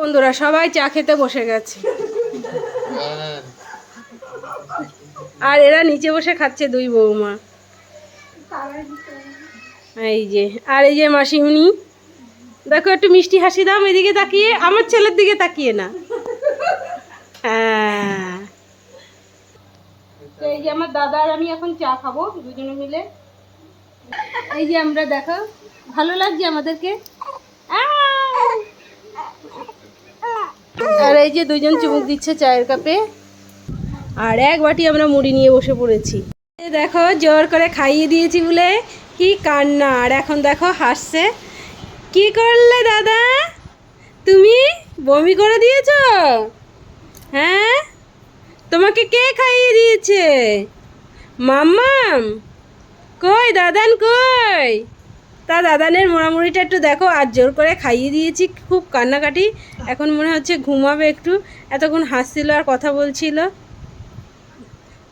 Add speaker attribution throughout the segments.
Speaker 1: বন্ধুরা সবাই চা খেতে বসে গেছে, আর এরা নিচে বসে খাচ্ছে দুই বৌমা। এই যে, আর এই যে মাসিমণি, দেখো একটু মিষ্টি হাসি দাও এদিকে তাকিয়ে, আমার ছেলের দিকে তাকিয়ে না। হ্যাঁ, তো এই যে আমার দাদা আর আমি এখন চা খাবো দুজনে মিলে। এই যে আমরা, দেখো ভালো লাগছে আমাদেরকে। আর এই যে দুজন চুমুক দিচ্ছে চায়ের কাপে, আর এক বাটি আমরা মুড়ি নিয়ে বসে পড়েছি। দেখো জোর করে খাইয়ে দিয়েছি বলে কি কান্না, আর এখন দেখো হাসছে। কি করলে দাদা, তুমি বমি করে দিয়েছো? হ্যাঁ, তোমাকে কে খাইয়ে দিয়েছে? মাম্মাম কই, দাদান কই? তা দাদানের মোড়ামুড়িটা একটু দেখো, আর জোর করে খাইয়ে দিয়েছি, খুব কান্নাকাটি। এখন মনে হচ্ছে ঘুমাবে একটু, এতক্ষণ হাসছিল আর কথা বলছিল।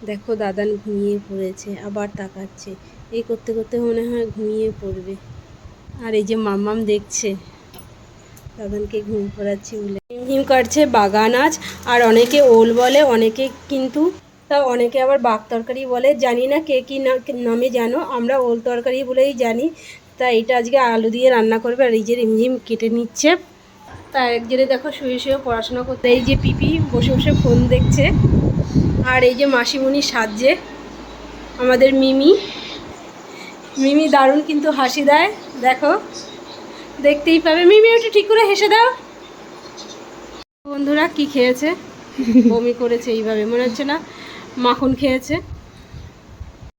Speaker 1: দেখো দাদান ঘুমিয়ে পড়েছে, আবার তাকাচ্ছে, এই করতে করতে মনে হয় ঘুমিয়ে পড়বে। আর এই যে মাম্মাম দেখছে দাদানকে ঘুম পড়াচ্ছি বলে। হিম কাটছে বাগান আজ, আর অনেকে ওল বলে, অনেকে কিন্তু তা অনেকে আবার বাঘ তরকারি বলে, জানি না কে কী নামে জানো, আমরা ওল তরকারি বলেই জানি। তা এটা আজকে আলু দিয়ে রান্না করবে, আর এই যে রিমঝিম কেটে নিচ্ছে। তা একজনে দেখো শুয়ে শুয়ে পড়াশোনা করতে, এই যে পিপি বসে বসে ফোন দেখছে। আর এই যে মাসিমণি সাজছে, আমাদের মিমি। মিমি দারুণ কিন্তু হাসি দেয়, দেখো দেখতেই পাবে। মিমি একটু ঠিক করে হেসে দাও। বন্ধুরা কি খেয়েছে, বমি করেছে, এইভাবে মনে হচ্ছে না মাখন খেয়েছে।